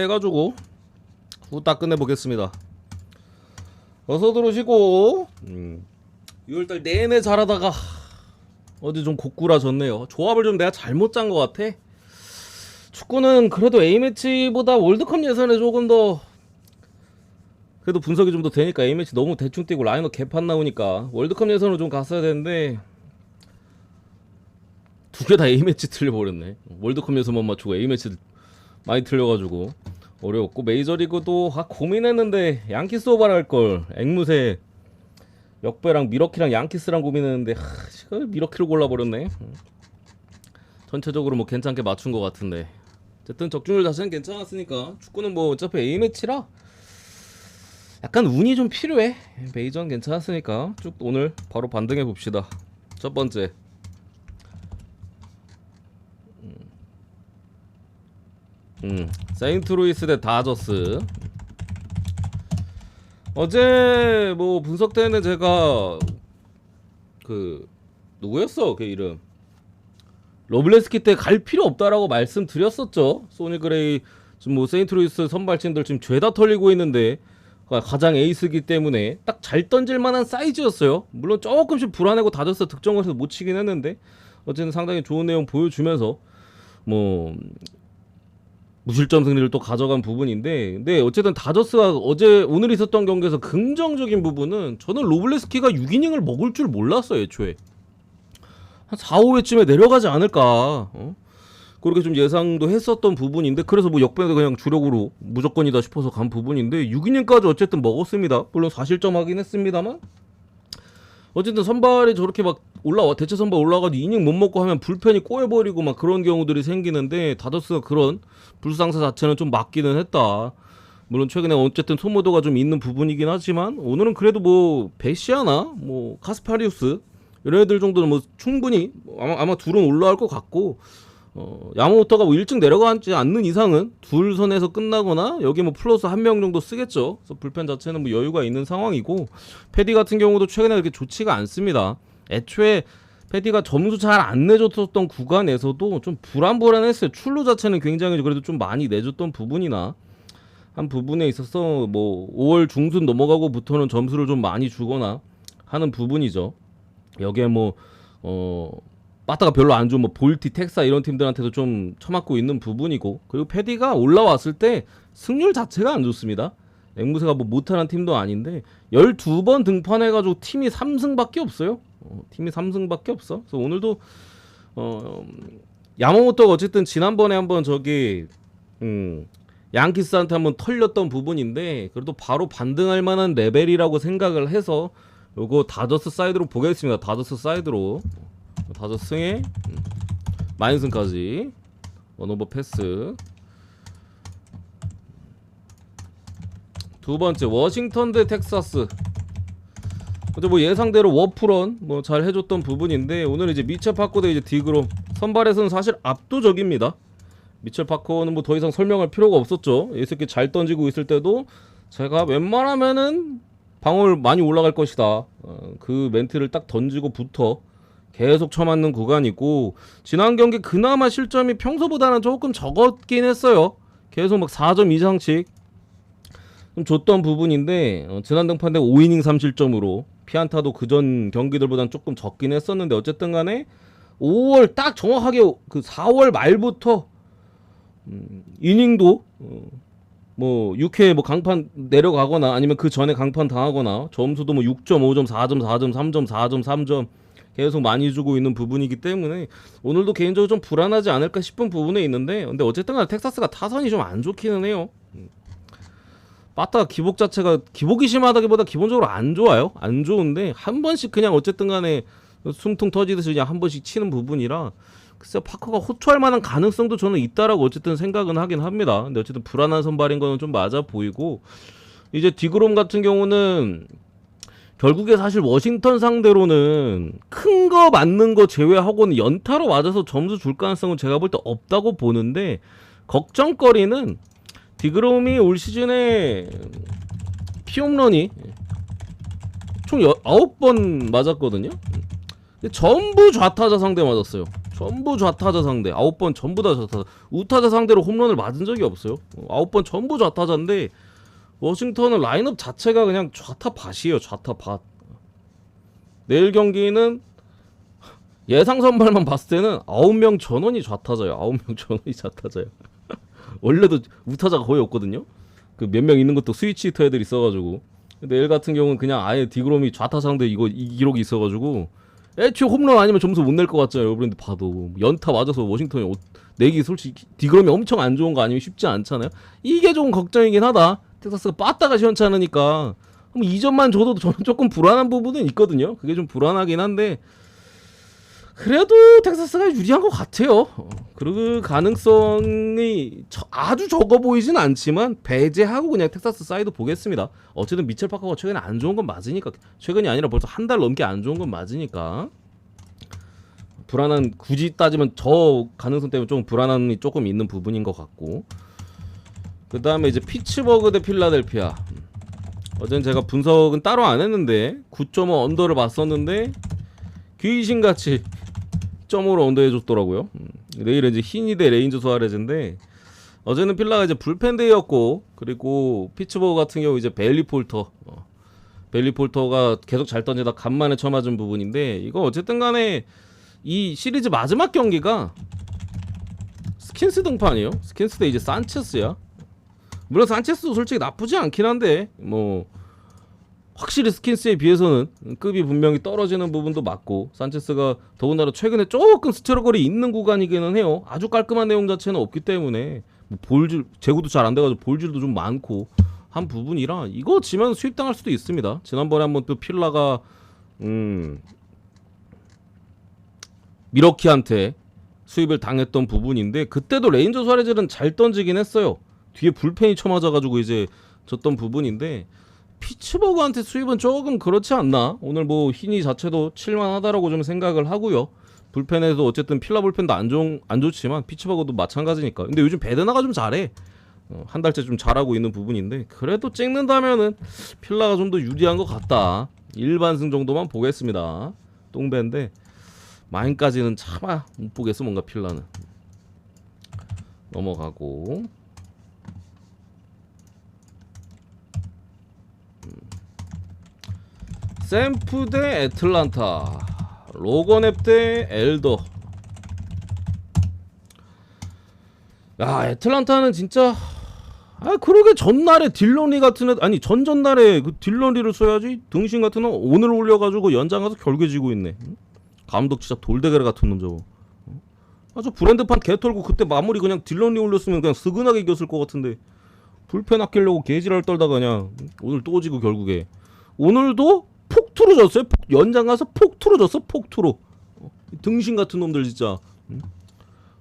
해가지고 후딱 끝내보겠습니다. 어서 들어오시고 6월달 내내 잘하다가 어제 좀 고꾸라졌네요. 조합을 좀 내가 잘못 짠 것 같아. 축구는 그래도 A매치보다 월드컵 예선에 조금 더 그래도 분석이 좀 더 되니까 A매치 너무 대충 뛰고 라인업 개판 나오니까 월드컵 예선으로 좀 갔어야 되는데 두 개 다 A매치 틀려버렸네. 월드컵 예선만 맞추고 A매치 많이 틀려가지고 어려웠고, 메이저리그도 고민했는데 양키스 오버할걸. 앵무새 역배랑 미러키랑 양키스랑 고민했는데 미러키를 골라버렸네. 전체적으로 뭐 괜찮게 맞춘 것 같은데 어쨌든 적중률 자체는 괜찮았으니까 축구는 뭐 어차피 A매치라 약간 운이 좀 필요해. 메이저는 괜찮았으니까 쭉 오늘 바로 반등해 봅시다. 첫 번째, 세인트루이스 대 다저스. 어제 뭐 분석 때는 제가 그 누구였어 그 이름 러블레스키 때 갈 필요 없다라고 말씀드렸었죠. 소니 그레이 지금 뭐 세인트루이스 선발진들 지금 죄다 털리고 있는데 가장 에이스기 때문에 딱 잘 던질 만한 사이즈였어요. 물론 조금씩 불안하고 다저스 득점을 못 치긴 했는데 어쨌든 상당히 좋은 내용 보여주면서 뭐 무실점 승리를 또 가져간 부분인데, 근데 어쨌든 다저스가 오늘 있었던 경기에서 긍정적인 부분은 저는 로블레스키가 6이닝을 먹을 줄 몰랐어요. 애초에 한 4, 5회쯤에 내려가지 않을까 그렇게 좀 예상도 했었던 부분인데, 그래서 뭐 역배도 그냥 주력으로 무조건이다 싶어서 간 부분인데 6이닝까지 어쨌든 먹었습니다. 물론 4실점 하긴 했습니다만 어쨌든 선발이 저렇게 막 대체 선발 올라가도 이닝 못 먹고 하면 불펜이 꼬여버리고 막 그런 경우들이 생기는데, 다저스가 그런 불상사 자체는 좀 맞기는 했다. 물론 최근에 어쨌든 소모도가 좀 있는 부분이긴 하지만 오늘은 그래도 뭐 베시아나 뭐 카스파리우스 이런 애들 정도는 뭐 충분히 아마 둘은 올라갈 것 같고, 야마모토가 뭐 일찍 내려가지 않는 이상은 둘 선에서 끝나거나 여기 뭐 플러스 한 명 정도 쓰겠죠. 그래서 불펜 자체는 뭐 여유가 있는 상황이고, 패디 같은 경우도 최근에 그렇게 좋지가 않습니다. 애초에 패디가 점수 잘 안 내줬었던 구간에서도 좀 불안했어요. 출루 자체는 굉장히 그래도 좀 많이 내줬던 부분이나 한 부분에 있어서 뭐 5월 중순 넘어가고부터는 점수를 좀 많이 주거나 하는 부분이죠. 여기에 뭐 빠따가 별로 안 좋은 뭐 볼티, 텍사 이런 팀들한테도 좀 처맞고 있는 부분이고, 그리고 패디가 올라왔을 때 승률 자체가 안 좋습니다. 앵무새가 뭐 못하는 팀도 아닌데 12번 등판해가지고 팀이 3승밖에 없어요. 팀이 3승밖에 없어. 그래서 오늘도 야마모토가 어쨌든 지난번에 한번 저기 양키스한테 한번 털렸던 부분인데 그래도 바로 반등할 만한 레벨이라고 생각을 해서 요거 다저스 사이드로 보겠습니다. 다저스 사이드로 다저스 승에 마인승까지 원오버 패스. 두 번째, 워싱턴 대 텍사스. 어제 뭐 예상대로 워프런 뭐 잘 해줬던 부분인데 오늘 이제 미첼 파커 대 이제 디그롬. 선발에서는 사실 압도적입니다. 미첼 파커는 뭐 더 이상 설명할 필요가 없었죠. 이 새끼 잘 던지고 있을 때도 제가 웬만하면은 방어율 많이 올라갈 것이다, 그 멘트를 딱 던지고부터 계속 쳐맞는 구간이고, 지난 경기 그나마 실점이 평소보다는 조금 적었긴 했어요. 계속 막 4점 이상씩 좀 줬던 부분인데 지난 등판 때 5이닝 3실점으로 피안타도 그전 경기들보다는 조금 적긴 했었는데, 어쨌든 간에 5월 딱 정확하게 그 4월 말부터 이닝도 뭐 6회 뭐 강판 내려가거나 아니면 그 전에 강판 당하거나 점수도 뭐 6.5점, 4점, 4점, 3점, 4점, 3점 계속 많이 주고 있는 부분이기 때문에 오늘도 개인적으로 좀 불안하지 않을까 싶은 부분에 있는데, 근데 어쨌든 간에 텍사스가 타선이 좀 안 좋기는 해요. 빠따 기복 자체가 기복이 심하다기보다 기본적으로 안 좋아요. 안 좋은데 한 번씩 그냥 어쨌든 간에 숨통 터지듯이 그냥 한 번씩 치는 부분이라 글쎄 파커가 호투할 만한 가능성도 저는 있다라고 어쨌든 생각은 하긴 합니다. 근데 어쨌든 불안한 선발인 거는 좀 맞아 보이고, 이제 디그롬 같은 경우는 결국에 사실 워싱턴 상대로는 큰 거 맞는 거 제외하고는 연타로 맞아서 점수 줄 가능성은 제가 볼 때 없다고 보는데, 걱정거리는 디그롬이 올 시즌에 피홈런이 총 9번 맞았거든요. 근데 전부 좌타자 상대 맞았어요. 전부 좌타자 상대. 9번 전부 다 좌타자. 우타자 상대로 홈런을 맞은 적이 없어요. 9번 전부 좌타자인데 워싱턴은 라인업 자체가 그냥 좌타 밭이에요. 좌타 밭. 내일 경기는 예상 선발만 봤을 때는 9명 전원이 좌타자예요. 9명 전원이 좌타자예요. 원래도 우타자가 거의 없거든요. 그 몇 명 있는 것도 스위치 히터 애들 있어가지고. 내일 같은 경우는 그냥 아예 디그롬이 좌타 상대 이 기록이 있어가지고 애초에 홈런 아니면 점수 못 낼 것 같잖아요. 여러분들 봐도 연타 맞아서 워싱턴이 내기 솔직히 디그롬이 엄청 안 좋은 거 아니면 쉽지 않잖아요. 이게 좀 걱정이긴 하다. 텍사스가 빠따가 시원찮으니까 2점만 줘도 저는 조금 불안한 부분은 있거든요. 그게 좀 불안하긴 한데 그래도 텍사스가 유리한 것 같아요. 그 가능성이 아주 적어 보이진 않지만 배제하고 그냥 텍사스 사이드 보겠습니다. 어쨌든 미첼 파커가 최근에 안 좋은 건 맞으니까. 최근이 아니라 벌써 한 달 넘게 안 좋은 건 맞으니까 불안한, 굳이 따지면 저 가능성 때문에 좀 불안함이 조금 있는 부분인 것 같고, 그 다음에 이제 피츠버그 대 필라델피아. 어제는 제가 분석은 따로 안 했는데 9.5 언더를 봤었는데 귀신같이 0.5로 언더 해줬더라고요. 내일은 이제 히니 대 레인저 수아레즈인데 어제는 필라가 이제 불펜데이였고, 그리고 피츠버그 같은 경우 이제 벨리 폴터가 계속 잘 던지다 간만에 쳐맞은 부분인데, 이거 어쨌든 간에 이 시리즈 마지막 경기가 스킨스 등판이에요. 스킨스 대 이제 산체스야. 물론 산체스도 솔직히 나쁘지 않긴 한데 뭐 확실히 스킨스에 비해서는 급이 분명히 떨어지는 부분도 맞고, 산체스가 더군다나 최근에 조금 스트러글이 있는 구간이기는 해요. 아주 깔끔한 내용 자체는 없기 때문에 뭐 볼줄 제구도 잘 안 돼가지고 볼줄도 좀 많고 한 부분이라 이거 지면 수입당할 수도 있습니다. 지난번에 한번 또 필라가 미러키한테 수입을 당했던 부분인데, 그때도 레인저 수아레즈는 잘 던지긴 했어요. 뒤에 불펜이 쳐맞아가지고 이제 졌던 부분인데, 피츠버그한테 수입은 조금 그렇지 않나? 오늘 뭐 히니 자체도 칠만하다라고 좀 생각을 하고요. 불펜에서 어쨌든 필라 불펜도 안 좋지만 피츠버그도 마찬가지니까. 근데 요즘 베드나가 좀 잘해. 한 달째 좀 잘하고 있는 부분인데, 그래도 찍는다면은 필라가 좀 더 유리한 것 같다. 일반승 정도만 보겠습니다. 똥배인데 마인까지는 차마 못 보겠어. 뭔가 필라는 넘어가고, 샘프 대 애틀란타, 로건앱 대 엘더. 야, 애틀란타는 진짜 그러게 전날에 딜런리 같은 애, 아니 전전날에 그 딜런리를 써야지. 등신 같은 애 오늘 올려가지고 연장 가서 결계 지고 있네. 감독 진짜 돌대가리 같은 놈 저거. 저 브랜드판 개 털고 그때 마무리 그냥 딜런리 올렸으면 그냥 스근하게 이겼을 것 같은데 불펜 아끼려고 개지랄 떨다가 그냥 오늘 또 지고 결국에. 오늘도 폭투로 졌어요. 연장 가서 폭투로 졌어. 폭투로. 등신 같은 놈들 진짜.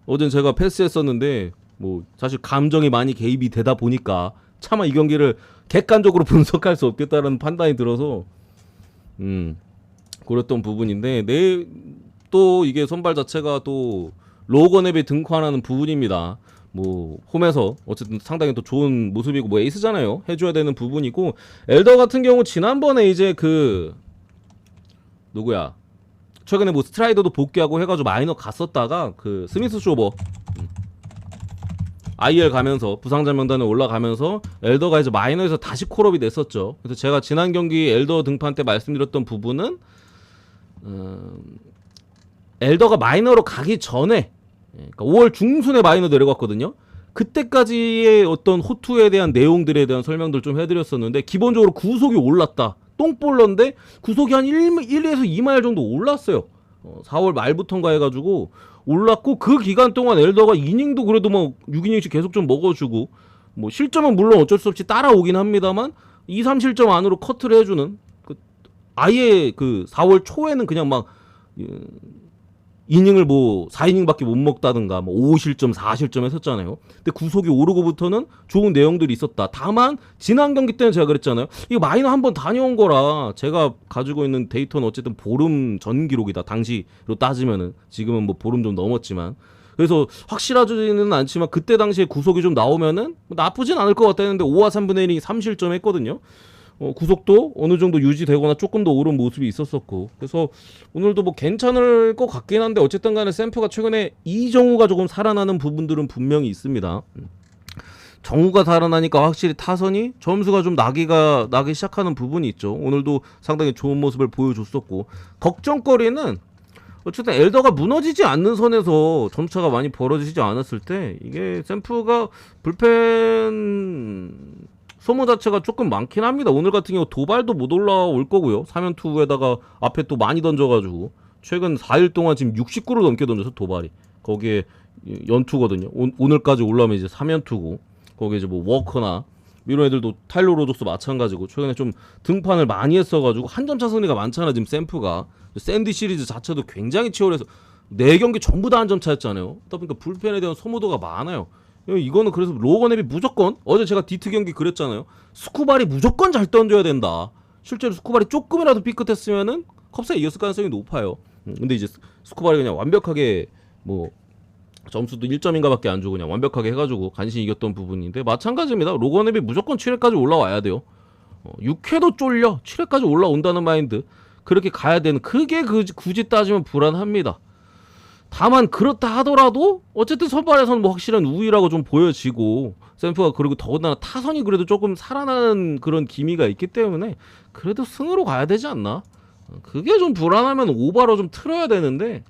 어젠 제가 패스했었는데 뭐 사실 감정이 많이 개입이 되다 보니까 차마 이 경기를 객관적으로 분석할 수 없겠다라는 판단이 들어서 그랬던 부분인데, 또 이게 선발 자체가 또 로건앱에 등판하는 부분입니다. 뭐 홈에서 어쨌든 상당히 또 좋은 모습이고 뭐 에이스잖아요. 해줘야 되는 부분이고, 엘더 같은 경우 지난번에 이제 그 누구야 최근에 뭐 스트라이더도 복귀하고 해가지고 마이너 갔었다가 그 스미스 쇼버 IL 가면서 부상자 명단에 올라가면서 엘더가 이제 마이너에서 다시 콜업이 됐었죠. 그래서 제가 지난 경기 엘더 등판 때 말씀드렸던 부분은 엘더가 마이너로 가기 전에, 그러니까 5월 중순에 마이너 내려갔거든요. 그때까지의 어떤 호투에 대한 내용들에 대한 설명들 좀 해드렸었는데, 기본적으로 구속이 올랐다. 똥볼러인데 구속이 한 1에서 2마일 정도 올랐어요. 4월 말부터인가 해가지고 올랐고, 그 기간 동안 엘더가 이닝도 그래도 뭐 6이닝씩 계속 좀 먹어주고, 뭐 실점은 물론 어쩔 수 없이 따라오긴 합니다만 2, 3실점 안으로 커트를 해주는, 아예 그 4월 초에는 그냥 막 이닝을 뭐 4이닝밖에 못 먹다든가 뭐 5실점 4실점 했었잖아요. 근데 구속이 오르고부터는 좋은 내용들이 있었다. 다만 지난 경기 때는 제가 그랬잖아요. 이거 마이너 한번 다녀온 거라 제가 가지고 있는 데이터는 어쨌든 보름 전 기록이다. 당시로 따지면은 지금은 뭐 보름 좀 넘었지만, 그래서 확실하지는 않지만 그때 당시에 구속이 좀 나오면은 나쁘진 않을 것 같다 했는데 5와 3분의 1이 3실점 했거든요. 구속도 어느 정도 유지되거나 조금 더 오른 모습이 있었었고, 그래서 오늘도 뭐 괜찮을 것 같긴 한데 어쨌든 간에 샘프가 최근에 이정우가 조금 살아나는 부분들은 분명히 있습니다. 정우가 살아나니까 확실히 타선이 점수가 좀 나기 시작하는 부분이 있죠. 오늘도 상당히 좋은 모습을 보여줬었고, 걱정거리는 어쨌든 엘더가 무너지지 않는 선에서 점차가 많이 벌어지지 않았을 때 이게 샘프가 불펜 소모 자체가 조금 많긴 합니다. 오늘 같은 경우 도발도 못 올라올 거고요. 3연투에다가 앞에 또 많이 던져가지고 최근 4일 동안 지금 69를 넘게 던져서 도발이, 거기에 연투거든요. 오늘까지 올라오면 이제 3연투고, 거기에 이제 뭐 워커나 이런 애들도 타일러 로저스 마찬가지고 최근에 좀 등판을 많이 했어가지고 한 점차 승리가 많잖아 지금 샘프가. 샌디 시리즈 자체도 굉장히 치열해서 4경기 전부 다 한 점 차였잖아요. 그러다 보니까 불펜에 대한 소모도가 많아요. 이거는 그래서 로건앱이 무조건, 어제 제가 디트 경기 그랬잖아요. 스쿠발이 무조건 잘 던져야 된다. 실제로 스쿠발이 조금이라도 삐끗했으면은 컵스에 이겼을 가능성이 높아요. 근데 이제 스쿠발이 그냥 완벽하게 뭐 점수도 1점인가 밖에 안 주고 그냥 완벽하게 해가지고 간신히 이겼던 부분인데, 마찬가지입니다. 로건앱이 무조건 7회까지 올라와야 돼요. 6회도 쫄려 7회까지 올라온다는 마인드, 그렇게 가야 되는, 그게 굳이 따지면 불안합니다. 다만 그렇다 하더라도 어쨌든 선발에서는 뭐 확실한 우위라고 좀 보여지고, 샘프가 그리고 더군다나 타선이 그래도 조금 살아나는 그런 기미가 있기 때문에 그래도 승으로 가야 되지 않나. 그게 좀 불안하면 오바로 좀 틀어야 되는데,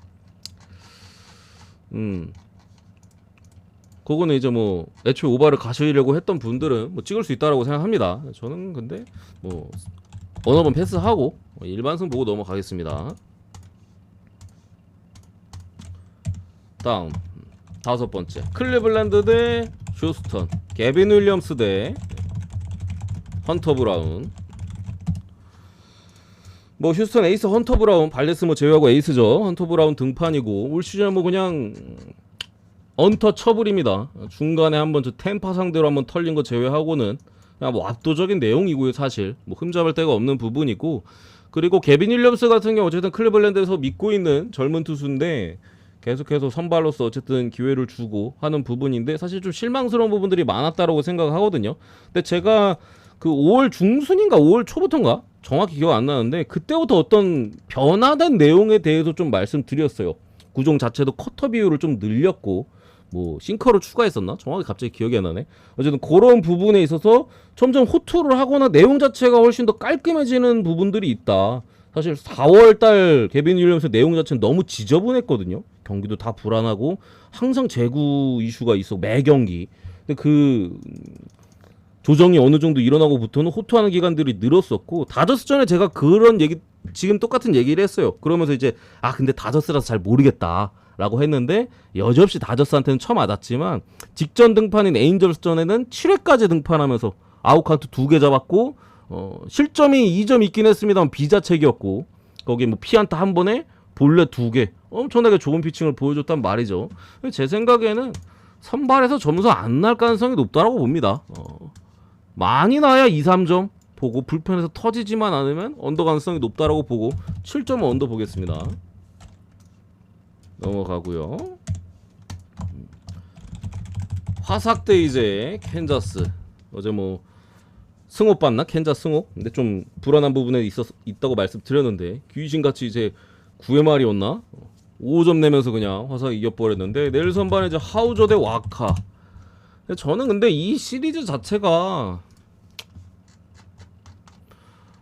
그거는 이제 뭐 애초에 오바를 가시려고 했던 분들은 뭐 찍을 수 있다라고 생각합니다. 저는 근데 뭐 어느 번 패스하고 일반승 보고 넘어가겠습니다. 다음 5번째, 클리블랜드 대 휴스턴, 개빈 윌리엄스 대 헌터 브라운. 뭐 휴스턴 에이스 헌터 브라운, 발레스 뭐 제외하고 에이스죠. 헌터 브라운 등판이고, 올 시즌 뭐 그냥 언터처블입니다. 중간에 한번 저 템파 상대로 한번 털린 거 제외하고는 그냥 뭐 압도적인 내용이고요. 사실 뭐 흠잡을 데가 없는 부분이고, 그리고 개빈 윌리엄스 같은 경우 어쨌든 클리블랜드에서 믿고 있는 젊은 투수인데 계속해서 선발로서 어쨌든 기회를 주고 하는 부분인데, 사실 좀 실망스러운 부분들이 많았다라고 생각하거든요. 근데 제가 그 5월 중순인가 5월 초부터인가 정확히 기억 안 나는데, 그때부터 어떤 변화된 내용에 대해서 좀 말씀드렸어요. 구종 자체도 커터 비율을 좀 늘렸고 뭐 싱커를 추가했었나? 정확히 갑자기 기억이 안 나네. 어쨌든 그런 부분에 있어서 점점 호투를 하거나 내용 자체가 훨씬 더 깔끔해지는 부분들이 있다. 사실 4월달 개빈 윌리엄스 내용 자체는 너무 지저분했거든요. 경기도 다 불안하고 항상 재구 이슈가 있어, 매 경기. 근데 그 조정이 어느 정도 일어나고부터는 호투하는 기간들이 늘었었고, 다저스전에 제가 그런 얘기, 지금 똑같은 얘기를 했어요. 그러면서 이제 근데 다저스라서 잘 모르겠다 라고 했는데, 여지없이 다저스한테는 쳐맞았지만 직전 등판인 에인절스전에는 7회까지 등판하면서 아웃카운트 2개 잡았고, 실점이 2점 있긴 했습니다만 비자책이었고, 거기 뭐 피안타 한 번에 볼넷 2개, 엄청나게 좋은 피칭을 보여줬단 말이죠. 제 생각에는 선발에서 점수 안 날 가능성이 높다라고 봅니다. 많이 나야 2, 3점 보고, 불펜에서 터지지만 않으면 언더 가능성이 높다라고 보고 7점은 언더 보겠습니다. 넘어가고요. 화삭 대 이제 캔자스. 어제 뭐 승호 봤나? 캔자스 승호? 근데 좀 불안한 부분에 있다고 말씀드렸는데, 귀신같이 이제 9회 말이었나? 5점 내면서 그냥 화삭 이겨버렸는데, 내일 선발에 이제 하우저 대 와카. 저는 근데 이 시리즈 자체가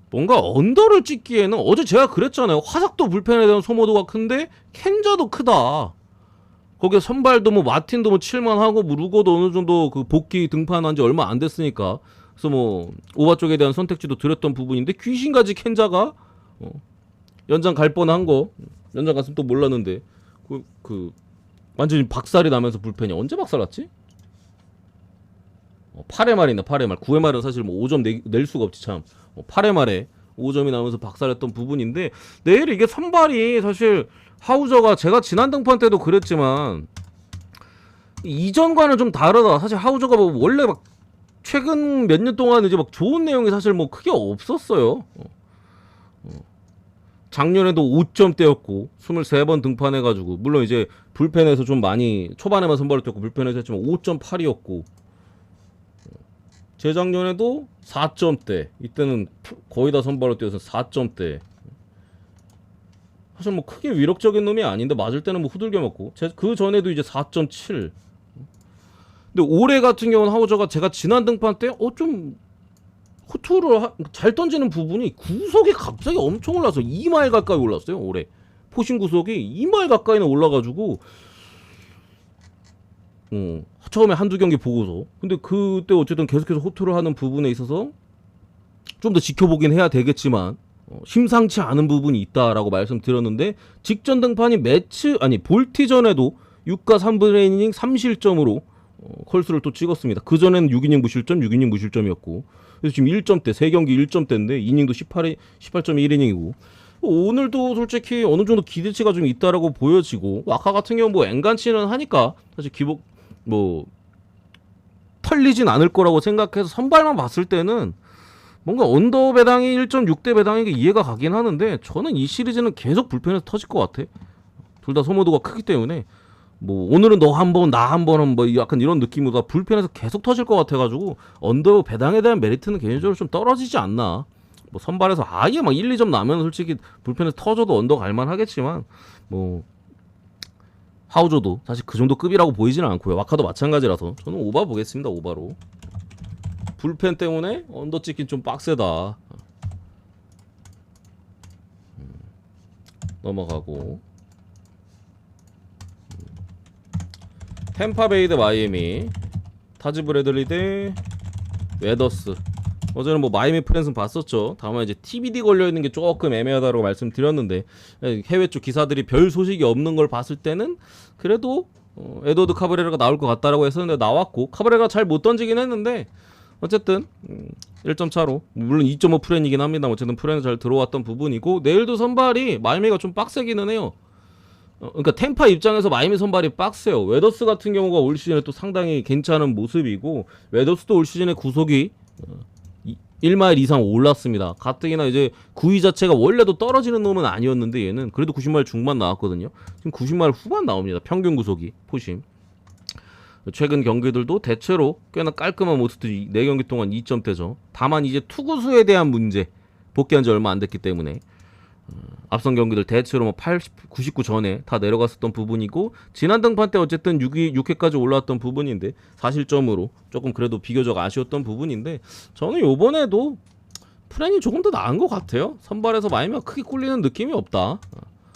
뭔가 언더를 찍기에는, 어제 제가 그랬잖아요. 화삭도 불펜에 대한 소모도가 큰데 켄자도 크다. 거기에 선발도 뭐 마틴도 뭐 칠만하고, 뭐 루거도 어느 정도 그 복귀 등판한 지 얼마 안 됐으니까, 그래서 뭐 오바 쪽에 대한 선택지도 드렸던 부분인데, 귀신까지 켄자가 연장 갈 뻔한 거, 연장 갔으면 또 몰랐는데 그 완전히 박살이 나면서 불펜이 언제 박살 났지? 8회 말이나 8회 말. 9회 말은 사실 뭐 5점 낼 수가 없지 참. 8회 말에 5점이 나오면서 박살했던 부분인데, 내일 이게 선발이 사실 하우저가, 제가 지난 등판 때도 그랬지만 이전과는 좀 다르다. 사실 하우저가 뭐 원래 막 최근 몇 년 동안 이제 막 좋은 내용이 사실 뭐 크게 없었어요. 작년에도 5점대였고 23번 등판해가지고, 물론 이제 불펜에서 좀 많이 초반에만 선발을 뛰었고 불펜에서 했지만 5.8이었고, 재작년에도 4점대. 이때는 거의 다 선발로 뛰어서 4점대. 사실 뭐 크게 위력적인 놈이 아닌데 맞을 때는 뭐 후들겨 맞고. 그 전에도 이제 4.7. 근데 올해 같은 경우는 하우저가 제가 지난 등판 때 좀 호투를 잘 던지는 부분이 구속이 갑자기 엄청 올라서 2마일 가까이 올랐어요. 올해 포신 구속이 2마일 가까이는 올라가지고 처음에 한두 경기 보고서. 근데 그때 어쨌든 계속해서 호투를 하는 부분에 있어서 좀 더 지켜보긴 해야 되겠지만 심상치 않은 부분이 있다라고 말씀드렸는데, 직전 등판이 볼티전에도 6과 3분의 이닝 3실점으로 컬스를 또 찍었습니다. 그전에는 6이닝 무실점, 6이닝 무실점이었고, 그래서 지금 1점대, 3경기 1점대인데 이닝도 18.1이닝이고 오늘도 솔직히 어느 정도 기대치가 좀 있다라고 보여지고, 아까 같은 경우 뭐 엔간치는 하니까 사실 기복 뭐 털리진 않을 거라고 생각해서 선발만 봤을 때는 뭔가 언더 배당이 1.6대 배당인 게 이해가 가긴 하는데, 저는 이 시리즈는 계속 불펜에서 터질 것 같아. 둘 다 소모도가 크기 때문에 뭐 오늘은 너 한 번, 나 한 번은 뭐 약간 이런 느낌보다 불펜에서 계속 터질 것 같아가지고 언더 배당에 대한 메리트는 개인적으로 좀 떨어지지 않나. 뭐 선발에서 아예 막 1, 2점 나면 솔직히 불펜에서 터져도 언더 갈만 하겠지만, 뭐 하우저도 사실 그 정도 급이라고 보이지는 않고요. 와카도 마찬가지라서 저는 오바 보겠습니다. 오바로. 불펜 때문에 언더 찍긴 좀 빡세다. 넘어가고 템파베이 대 마이애미, 타지 브래들리 대 웨더스. 어제는 뭐 마이애미 프랜스는 봤었죠. 다만 이제 TBD 걸려있는 게 조금 애매하다고 말씀드렸는데, 해외 쪽 기사들이 별 소식이 없는 걸 봤을 때는 그래도 에드워드 카브레라가 나올 것 같다라고 했었는데 나왔고, 카브레가 잘 못 던지긴 했는데 어쨌든 1점 차로, 물론 2.5 프랜이긴 합니다. 어쨌든 프랜은 잘 들어왔던 부분이고, 내일도 선발이 마이애미가 좀 빡세기는 해요. 그러니까 템파 입장에서 마이애미 선발이 빡세요. 웨더스 같은 경우가 올 시즌에 또 상당히 괜찮은 모습이고, 웨더스도 올 시즌에 구속이 1마일 이상 올랐습니다. 가뜩이나 이제 구위 자체가 원래도 떨어지는 놈은 아니었는데 얘는 그래도 90마일 중반 나왔거든요. 지금 90마일 후반 나옵니다. 평균 구속이 포심. 최근 경기들도 대체로 꽤나 깔끔한 모습들이 4경기 동안 2점대죠. 다만 이제 투구수에 대한 문제, 복귀한 지 얼마 안 됐기 때문에 앞선 경기들 대체로 뭐 99 전에 다 내려갔었던 부분이고, 지난 등판 때 어쨌든 6회까지 올라왔던 부분인데 4실점으로 조금 그래도 비교적 아쉬웠던 부분인데, 저는 요번에도 프랜이 조금 더 나은 것 같아요. 선발에서 마이애미가 크게 꿀리는 느낌이 없다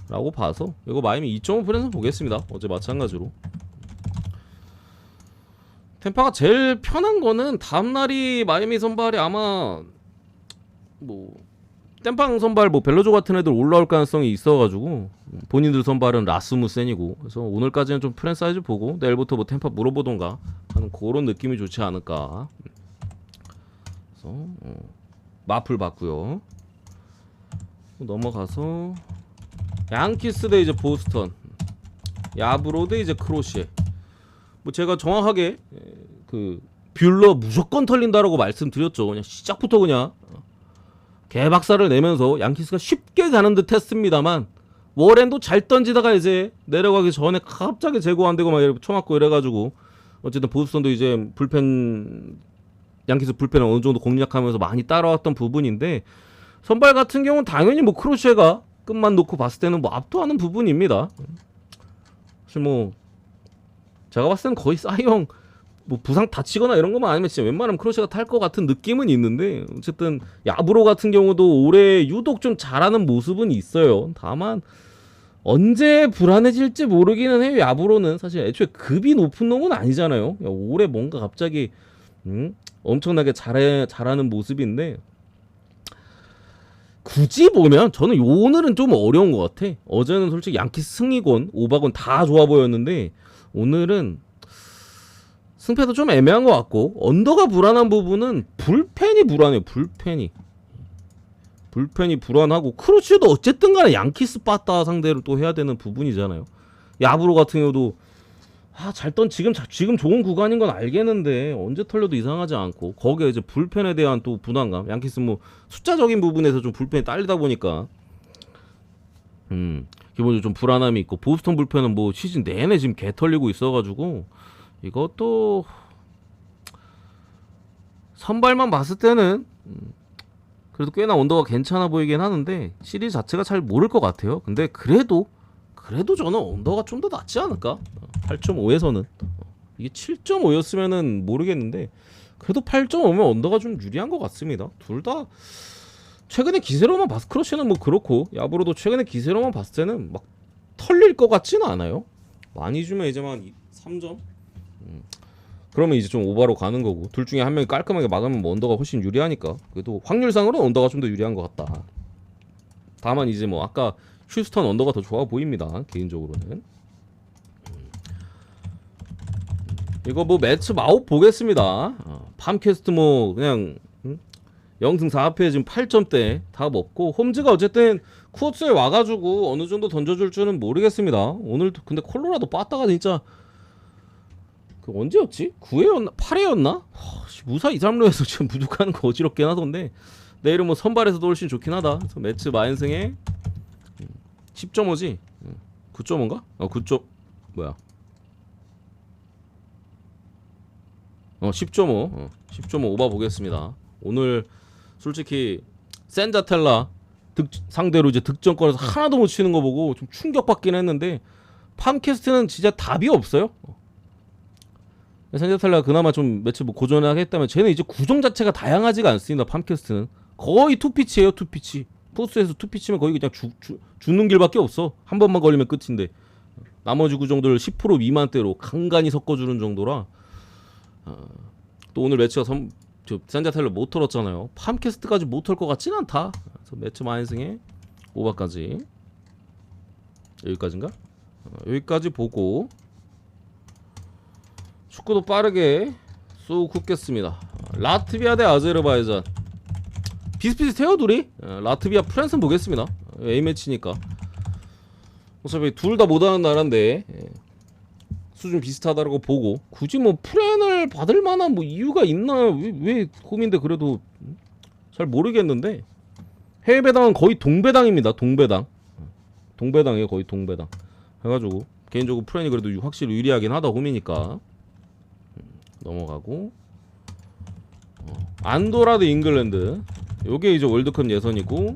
라고 봐서 이거 마이애미 2.5 프랜을 보겠습니다. 어제 마찬가지로. 템파가 제일 편한 거는 다음날이 마이애미 선발이 아마 뭐 땜빵 선발 뭐 벨로조 같은 애들 올라올 가능성이 있어가지고, 본인들 선발은 라스무센이고, 그래서 오늘까지는 좀 프랜 사이즈 보고 내일부터 뭐 템파 물어보던가 하는 그런 느낌이 좋지 않을까. 그래서 마플 봤고요. 넘어가서 양키스 대 이제 보스턴, 야브로 대 이제 크로시에. 뭐 제가 정확하게 그 뷰러 무조건 털린다라고 말씀드렸죠. 그냥 시작부터 그냥 개박살을 내면서 양키스가 쉽게 가는 듯 했습니다만, 워렌도 잘 던지다가 이제 내려가기 전에 갑자기 제고 안 되고 막 쳐맞고 이래가지고, 어쨌든 보스턴도 이제 불펜, 양키스 불펜을 어느 정도 공략하면서 많이 따라왔던 부분인데, 선발 같은 경우는 당연히 뭐 크로셰가 끝만 놓고 봤을 때는 뭐 압도하는 부분입니다. 사실 뭐 제가 봤을 때는 거의 싸이형 뭐 부상 다치거나 이런 것만 아니면 진짜 웬만하면 크로셰가 탈 것 같은 느낌은 있는데, 어쨌든 야브로 같은 경우도 올해 유독 좀 잘하는 모습은 있어요. 다만 언제 불안해질지 모르기는 해요. 야브로는 사실 애초에 급이 높은 놈은 아니잖아요. 올해 뭔가 갑자기 엄청나게 잘하는 모습인데, 굳이 보면 저는 오늘은 좀 어려운 것 같아. 어제는 솔직히 양키스 승리권, 오박은 다 좋아 보였는데 오늘은 승패도 좀 애매한 것 같고, 언더가 불안한 부분은 불펜이 불안해요. 불펜이 불안하고, 크루치도 어쨌든 간에 양키스 빠따 상대로 또 해야 되는 부분이잖아요. 야브로 같은 경우도 지금 좋은 구간인 건 알겠는데 언제 털려도 이상하지 않고, 거기에 이제 불펜에 대한 또 부담감, 양키스 뭐 숫자적인 부분에서 좀 불펜이 딸리다 보니까 기본적으로 좀 불안함이 있고, 보스턴 불펜은 뭐 시즌 내내 지금 개 털리고 있어가지고 이것도 선발만 봤을 때는 그래도 꽤나 언더가 괜찮아 보이긴 하는데 시리즈 자체가 잘 모를 것 같아요. 근데 그래도 저는 언더가 좀 더 낫지 않을까? 8.5에서는 이게 7.5였으면은 모르겠는데 그래도 8.5면 언더가 좀 유리한 것 같습니다. 둘 다 최근에 기세로만 봤을 크러쉬는 뭐 그렇고 야구로도 최근에 기세로만 봤을 때는 막 털릴 것 같지는 않아요. 많이 주면 이제 만 3점? 그러면 이제 좀 오바로 가는 거고 둘 중에 한 명이 깔끔하게 막으면 뭐 언더가 훨씬 유리하니까 그래도 확률상으로는 언더가 좀 더 유리한 것 같다. 다만 이제 뭐 아까 휴스턴 언더가 더 좋아 보입니다. 개인적으로는. 이거 뭐 매치 마법 보겠습니다. 팜캐스트 뭐 그냥 0승 4패 지금 8점대 다 먹고 홈즈가 어쨌든 쿠어츠에 와가지고 어느 정도 던져줄 줄은 모르겠습니다. 오늘 근데 콜로라도 빠따가 진짜 그 언제였지? 9회였나? 8회였나? 무사 2, 3루에서 지금 부족한 거 어지럽긴 하던데 내일은 뭐 선발에서도 훨씬 좋긴 하다. 그래서 매치 마인승에 10.5지? 9.5인가? 9점 뭐야? 10.5 10.5 오바 보겠습니다. 오늘 솔직히 센자텔라 상대로 이제 득점권에서 하나도 못 치는 거 보고 좀 충격받긴 했는데 팜캐스트는 진짜 답이 없어요. 센자텔라가 그나마 좀 매치 뭐 고전하겠다면 쟤는 이제 구종 자체가 다양하지가 않습니다. 팜캐스트는 거의 투피치예요. 투피치 포스에서 투피치면 거의 그냥 죽는 길밖에 없어. 한 번만 걸리면 끝인데 나머지 구종들 10% 미만대로 간간히 섞어주는 정도라. 또 오늘 매치가 센자텔라 못 털었잖아요. 팜캐스트까지 못 털 것 같진 않다. 그래서 매치 마인승에 오바까지 여기까지인가? 여기까지 보고 축구도 빠르게 쏘고 굽겠습니다. 라트비아 대 아제르바이잔 비슷비슷해요 둘이. 라트비아 프랑스는 보겠습니다. A매치니까 어차피 둘 다 못하는 나라인데 수준 비슷하다라고 보고 굳이 뭐 프렌을 받을 만한 뭐 이유가 있나? 왜 홈인데 그래도 잘 모르겠는데 해외 배당은 거의 동배당입니다. 동배당이에요. 거의 동배당 해가지고 개인적으로 프렌이 그래도 확실히 유리하긴 하다. 홈이니까 넘어가고 안도라 대 잉글랜드 요게 이제 월드컵 예선이고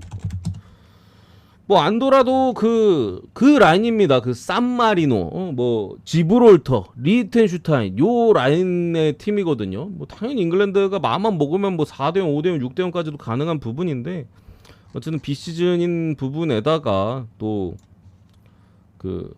뭐 안도라도 그 라인입니다. 그 산마리노, 뭐 지브롤터, 리히텐슈타인 요 라인의 팀이거든요. 뭐 당연히 잉글랜드가 마음만 먹으면 뭐 4대0, 5대0, 6대0까지도 가능한 부분인데 어쨌든 비시즌인 부분에다가 또 그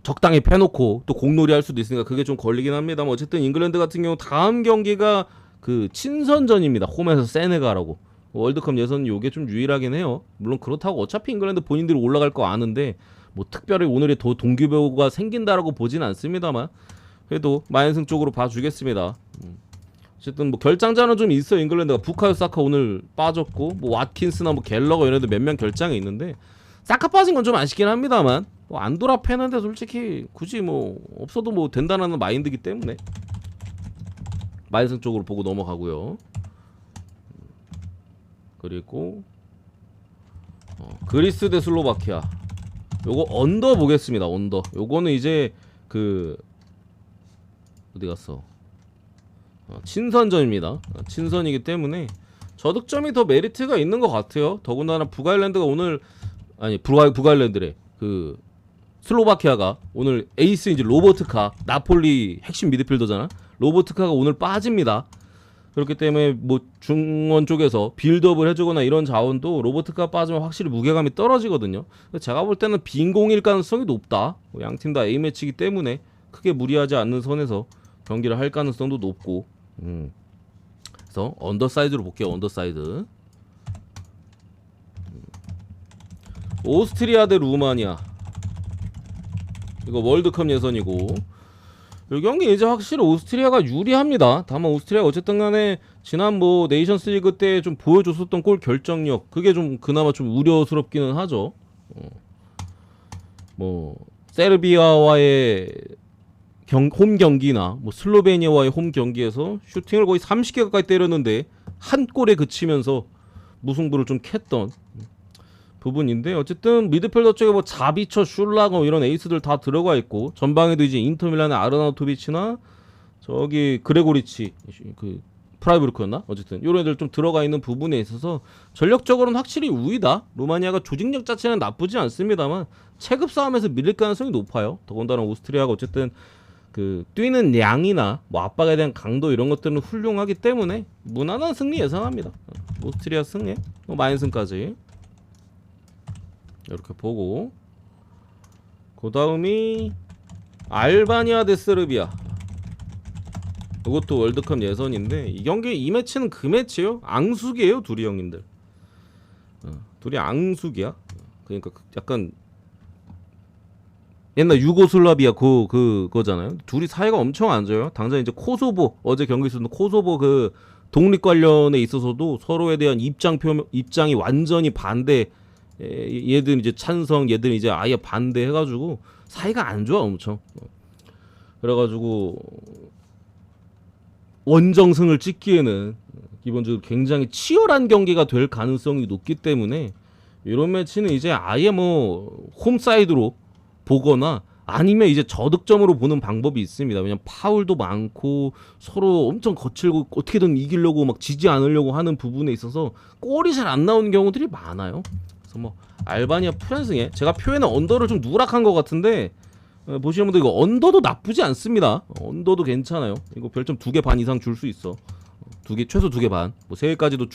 적당히 패놓고 또 공놀이 할 수도 있으니까 그게 좀 걸리긴 합니다만 어쨌든 잉글랜드 같은 경우 다음 경기가 그 친선전입니다. 홈에서 세네갈하고. 월드컵 예선 요게 좀 유일하긴 해요. 물론 그렇다고 어차피 잉글랜드 본인들이 올라갈 거 아는데 뭐 특별히 오늘이 더 동기부여가 생긴다라고 보진 않습니다만 그래도 마인승 쪽으로 봐주겠습니다. 어쨌든 뭐 결장자는 좀 있어요. 잉글랜드가 부카요 사카 오늘 빠졌고 뭐 왓킨스나 뭐 갤러거 얘네들 몇 명 결장에 있는데 사카 빠진 건 좀 아쉽긴 합니다만 뭐 안도라 패는데 솔직히 굳이 뭐 없어도 뭐 된다는 마인드기 때문에 마인승 쪽으로 보고 넘어가고요. 그리고 그리스 대 슬로바키아 요거 언더 보겠습니다. 언더 요거는 이제 그 어디 갔어? 친선전입니다. 친선이기 때문에 저득점이 더 메리트가 있는 것 같아요. 더군다나 북아일랜드가 오늘 아니 북아일랜드래 그 슬로바키아가 오늘 에이스 이제 로버트카 나폴리 핵심 미드필더잖아. 로버트카가 오늘 빠집니다. 그렇기 때문에 뭐 중원 쪽에서 빌드업을 해주거나 이런 자원도 로버트가 빠지면 확실히 무게감이 떨어지거든요. 제가 볼 때는 빈공일 가능성이 높다. 양 팀 다 A매치이기 때문에 크게 무리하지 않는 선에서 경기를 할 가능성도 높고 그래서 언더사이드로 볼게요. 언더사이드 오스트리아 대 루마니아 이거 월드컵 예선이고 이 경기 이제 확실히 오스트리아가 유리합니다. 다만 오스트리아가 어쨌든 간에 지난 뭐 네이션스 리그 때 좀 보여줬었던 골 결정력 그게 좀 그나마 좀 우려스럽기는 하죠. 뭐 세르비아와의 홈 경기나 뭐 슬로베니아와의 홈 경기에서 슈팅을 거의 30개 가까이 때렸는데 한 골에 그치면서 무승부를 좀 캤던 부분인데 어쨌든 미드필더 쪽에 뭐 자비처, 슐라거 이런 에이스들 다 들어가 있고 전방에도 이제 인터밀란의 아르나우토비치나 저기 그레고리치 그 프라이브르크였나? 어쨌든 이런 애들 좀 들어가 있는 부분에 있어서 전력적으로는 확실히 우위다. 루마니아가 조직력 자체는 나쁘지 않습니다만 체급 싸움에서 밀릴 가능성이 높아요. 더군다나 오스트리아가 어쨌든 그 뛰는 양이나 뭐 압박에 대한 강도 이런 것들은 훌륭하기 때문에 무난한 승리 예상합니다. 오스트리아 승리, 마인승까지 이렇게 보고 그 다음이 알바니아 대 세르비아. 이것도 월드컵 예선인데 이 경기 이 매치는 그 매치예요. 앙숙이에요 둘이 형님들. 둘이 앙숙이야. 그러니까 약간 옛날 유고슬라비아 그거잖아요. 둘이 사이가 엄청 안 좋아요. 당장 이제 코소보 어제 경기 있었는데 코소보 그 독립 관련에 있어서도 서로에 대한 입장이 완전히 반대. 얘들 이제 찬성, 얘들 이제 아예 반대 해가지고 사이가 안 좋아 엄청. 그래가지고 원정승을 찍기에는 기본적으로 굉장히 치열한 경기가 될 가능성이 높기 때문에 이런 매치는 이제 아예 뭐 홈사이드로 보거나 아니면 이제 저득점으로 보는 방법이 있습니다. 왜냐면 파울도 많고 서로 엄청 거칠고 어떻게든 이기려고 막 지지 않으려고 하는 부분에 있어서 골이 잘 안 나오는 경우들이 많아요. 그래서 뭐 알바니아 프랑스에 제가 표현은 언더를 좀 누락한 것 같은데 보시는 분들 이거 언더도 나쁘지 않습니다. 언더도 괜찮아요. 이거 별점 2개 반 이상 줄 수 있어. 최소 2개 반. 뭐 3개까지도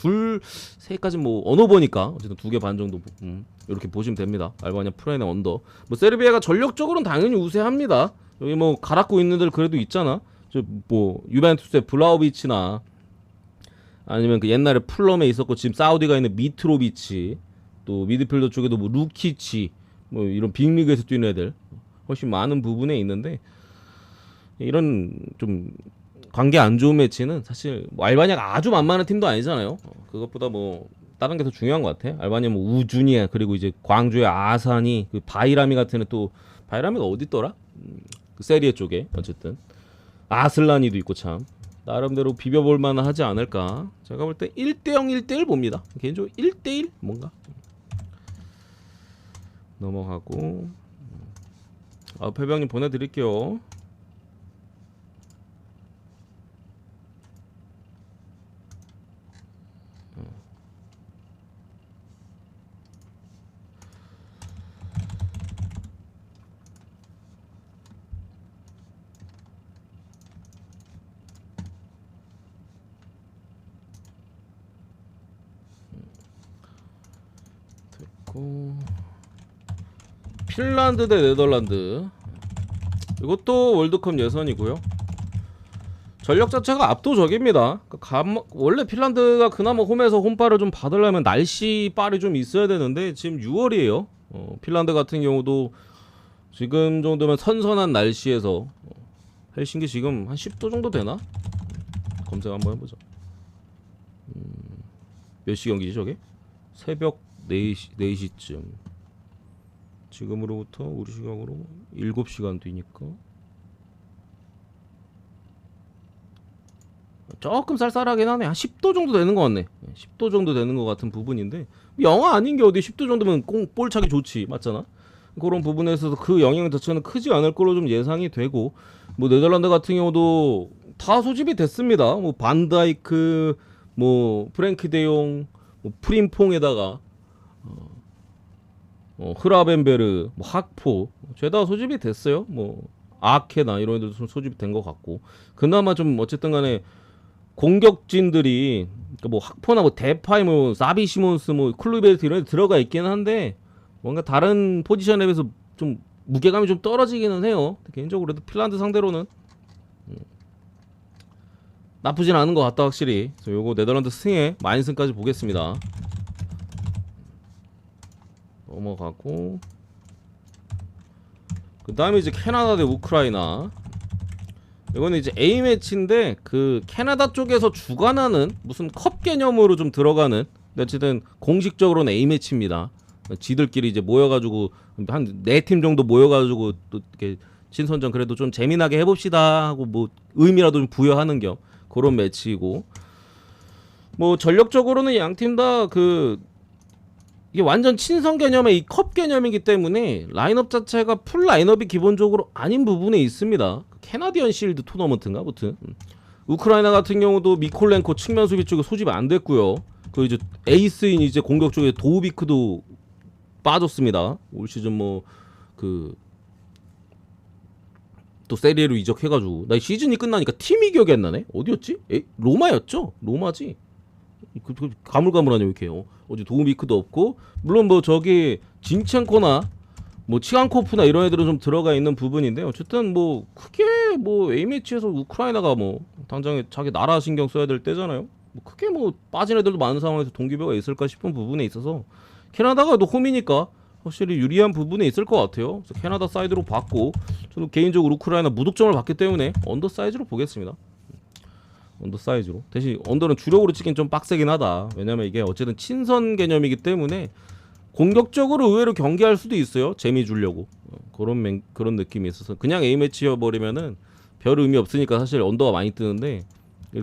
3개까지 뭐 언어버니까 어쨌든 2개 반 정도 이렇게 보시면 됩니다. 알바니아 프라이네 언더. 뭐 세르비아가 전력적으로는 당연히 우세합니다. 여기 뭐 갈아고 있는 들 그래도 있잖아. 뭐 유벤투스의 블라우비치나 아니면 그 옛날에 풀럼에 있었고 지금 사우디가 있는 미트로비치, 또 미드필더 쪽에도 뭐 루키치, 뭐 이런 빅리그에서 뛰는 애들 훨씬 많은 부분에 있는데 이런 좀 관계 안 좋은 매치는 사실 뭐 알바니아가 아주 만만한 팀도 아니잖아요. 그것보다 뭐 다른 게 더 중요한 것 같아. 알바니아 뭐 우주니아 그리고 이제 광주의 아산이 그 바이라미 같은 애 또 바이라미가 어디 있더라? 그 세리에 쪽에 어쨌든 아슬라니도 있고 참 나름대로 비벼볼 만은 하지 않을까. 제가 볼 때 1대0 1대1 봅니다. 개인적으로 1대1 뭔가 넘어가고 패병님 보내드릴게요. 됐고 핀란드 대 네덜란드. 이것도 월드컵 예선이고요. 전력 자체가 압도적입니다. 원래 핀란드가 그나마 홈에서 홈파를 좀 받으려면 날씨 빨이 좀 있어야 되는데 지금 6월이에요. 핀란드 같은 경우도 지금 정도면 선선한 날씨에서 헬싱키 지금 한 10도 정도 되나? 검색 한번 해보자. 몇 시 경기지 저게? 새벽 4시쯤. 지금으로부터 우리 시각으로 7시간 뒤니까 조금 쌀쌀하긴 하네. 한 10도 정도 되는 것 같네. 10도 정도 되는 것 같은 부분인데 영하 아닌 게 어디 10도 정도면 볼 차기 좋지 맞잖아. 그런 부분에서 그 영향 자체는 크지 않을 걸로 좀 예상이 되고 뭐 네덜란드 같은 경우도 다 소집이 됐습니다. 뭐 반다이크, 뭐 프랭키 데용, 뭐 프림퐁에다가 흐라벤베르, 뭐 학포 죄다 소집이 됐어요. 뭐 아케나 이런 애들도 좀 소집이 된 것 같고 그나마 좀 어쨌든 간에 공격진들이 그러니까 뭐 학포나 뭐 데파이, 뭐 사비 시몬스, 뭐 클루베르트 이런 애 들어가 있기는 한데 뭔가 다른 포지션에 비해서 좀 무게감이 좀 떨어지기는 해요. 개인적으로 그래도 핀란드 상대로는 나쁘진 않은 것 같다 확실히. 그래서 요거 네덜란드 승에 마인승까지 보겠습니다. 넘어가고 그 다음에 이제 캐나다 대 우크라이나. 이거는 이제 A매치인데 그 캐나다 쪽에서 주관하는 무슨 컵 개념으로 좀 들어가는 어쨌든 공식적으로는 A매치입니다. 지들끼리 이제 모여가지고 한 4팀 정도 모여가지고 또 이렇게 친선전 그래도 좀 재미나게 해봅시다 하고 뭐 의미라도 좀 부여하는 겸 그런 매치이고 뭐 전력적으로는 양 팀 다 그 이게 완전 친선 개념의 이 컵 개념이기 때문에 라인업 자체가 풀 라인업이 기본적으로 아닌 부분에 있습니다. 캐나디언 실드 토너먼트인가 아무튼 우크라이나 같은 경우도 미콜렌코 측면 수비 쪽에 소집 안 됐고요. 그 이제 에이스인 이제 공격 쪽에 도우비크도 빠졌습니다. 올 시즌 뭐 그 또 세리에로 이적해가지고 나 시즌이 끝나니까 팀이 기억이 안 나네. 어디였지? 로마였죠? 로마지. 가물가물하네 이렇게. 어제 도우비크도 없고 물론 뭐 저기 진첸코나 뭐 치간코프나 이런 애들은 좀 들어가 있는 부분인데 어쨌든 뭐 크게 뭐 A매치에서 우크라이나가 뭐 당장에 자기 나라 신경 써야 될 때잖아요. 뭐 크게 뭐 빠진 애들도 많은 상황에서 동기부여가 있을까 싶은 부분에 있어서 캐나다가 또 홈이니까 확실히 유리한 부분에 있을 것 같아요. 그래서 캐나다 사이드로 봤고 저는 개인적으로 우크라이나 무득점을 봤기 때문에 언더 사이즈로 보겠습니다. 언더 사이즈로. 대신 언더는 주력으로 치긴 좀 빡세긴 하다. 왜냐면 이게 어쨌든 친선 개념이기 때문에 공격적으로 의외로 경기할 수도 있어요. 재미 주려고. 그런 느낌이 있어서 그냥 A매치여 버리면은 별 의미 없으니까 사실 언더가 많이 뜨는데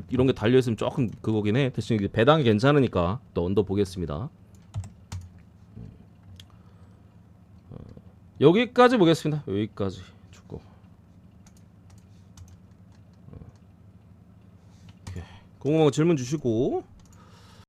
이런 게 달려 있으면 조금 그거긴 해. 대신 이제 배당이 괜찮으니까 또 언더 보겠습니다. 여기까지 보겠습니다. 여기까지 축구. 궁금한 거 질문 주시고